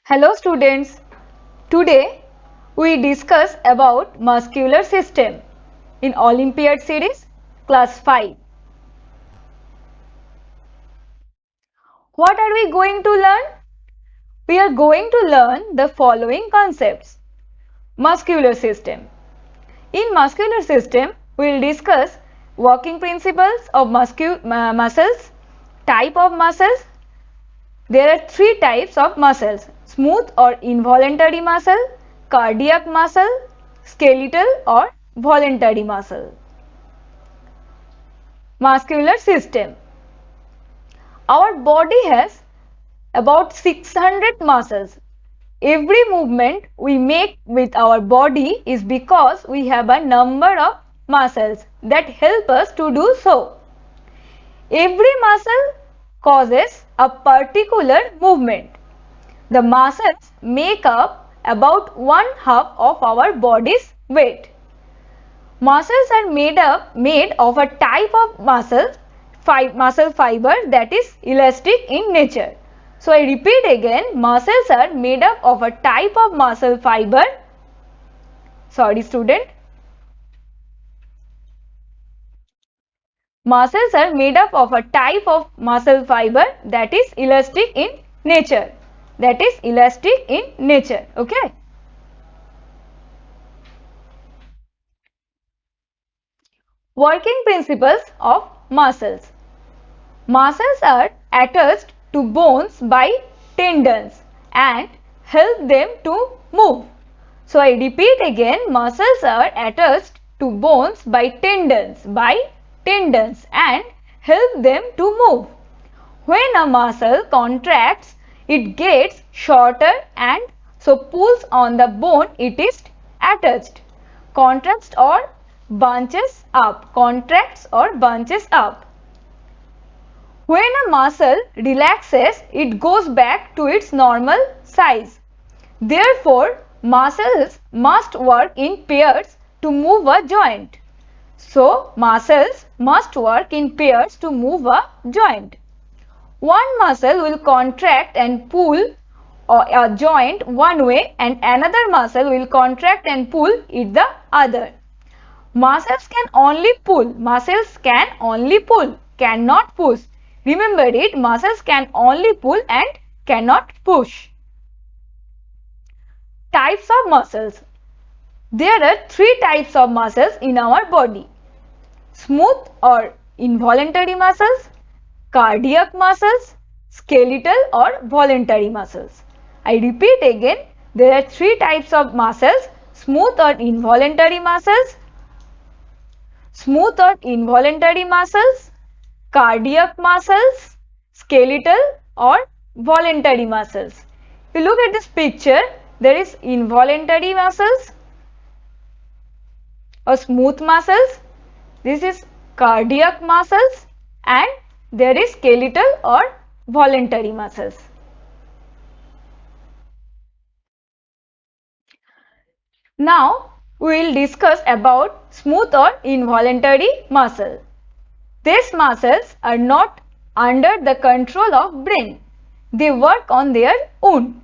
Hello students, today we discuss about muscular system in Olympiad series class 5. What are we going to learn? We are going to learn the following concepts. Muscular system. In muscular system, we will discuss working principles of muscles, type of muscles. There are three types of muscles: smooth or involuntary muscle, cardiac muscle, skeletal or voluntary muscle. Muscular system. Our body has about 600 muscles. Every movement we make with our body is because we have a number of muscles that help us to do so. Every muscle causes a particular movement. The muscles make up about one half of our body's weight. Muscles are made of a type of muscle fiber that is elastic in nature. So I repeat again, muscles are made up of a type of muscle fiber. Sorry student. Muscles are made up of a type of muscle fiber that is elastic in nature. That is elastic in nature. Okay. Working principles of muscles. Muscles are attached to bones by tendons and help them to move. So I repeat again, muscles are attached to bones by tendons and help them to move. When a muscle contracts, it gets shorter and so pulls on the bone it is attached. Contracts or bunches up. When a muscle relaxes, it goes back to its normal size. Therefore, muscles must work in pairs to move a joint. So, muscles must work in pairs to move a joint. One muscle will contract and pull a joint one way and another muscle will contract and pull it the other. Muscles can only pull, cannot push. Remember it, muscles can only pull and cannot push. Types of muscles. There are three types of muscles in our body: smooth or involuntary muscles, cardiac muscles, skeletal or voluntary muscles. I repeat again, there are three types of muscles: smooth or involuntary muscles, cardiac muscles, skeletal or voluntary muscles. If you look at this picture, there is involuntary muscles or smooth muscles, this is cardiac muscles, and there is skeletal or voluntary muscles. Now we will discuss about smooth or involuntary muscle. These muscles are not under the control of brain. They work on their own.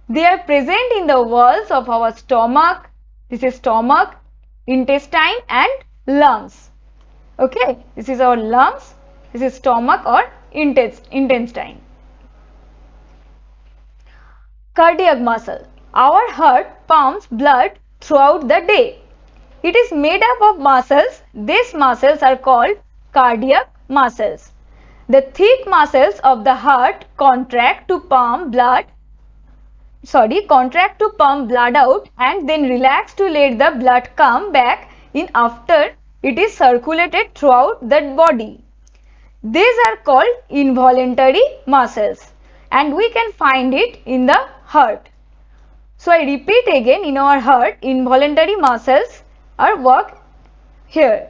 They are present in the walls of our stomach. This is stomach, intestine and lungs. Okay, this is our lungs. This is stomach or intestine. Cardiac muscle. Our heart pumps blood throughout the day. It is made up of muscles. These muscles are called cardiac muscles. The thick muscles of the heart contract to pump blood out and then relax to let the blood come back in after it is circulated throughout the body. These are called involuntary muscles and we can find it in the heart. So I repeat again, in our heart, involuntary muscles are work here.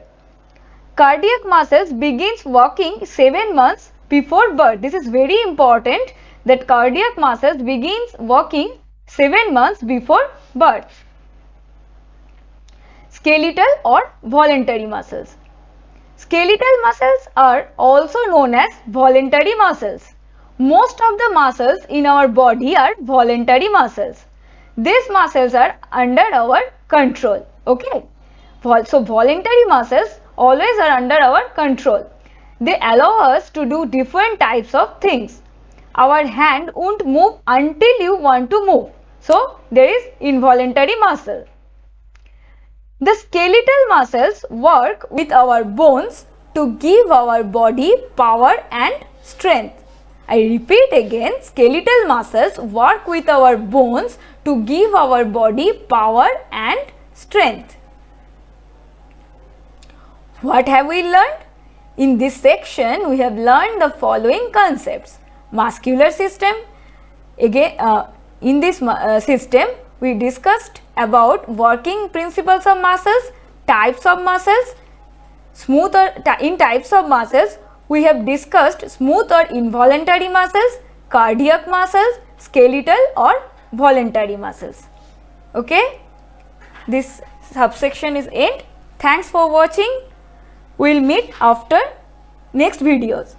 Cardiac muscles begins working 7 months before birth. This is very important that cardiac muscles begins working 7 months before birth. Skeletal or voluntary muscles. Skeletal muscles are also known as voluntary muscles. most of the muscles in our body are voluntary muscles. These muscles are under our control. Okay. So voluntary muscles always are under our control. They allow us to do different types of things. Our hand won't move until you want to move. So there is involuntary muscle. The skeletal muscles work with our bones to give our body power and strength. I repeat again, skeletal muscles work with our bones to give our body power and strength. What have we learned? In this section, we have learned the following concepts. Muscular system. Again, in this system, we discussed about working principles of muscles, types of muscles, in types of muscles, we have discussed smooth or involuntary muscles, cardiac muscles, skeletal or voluntary muscles. Okay, this subsection is end. Thanks for watching. We'll meet after next videos.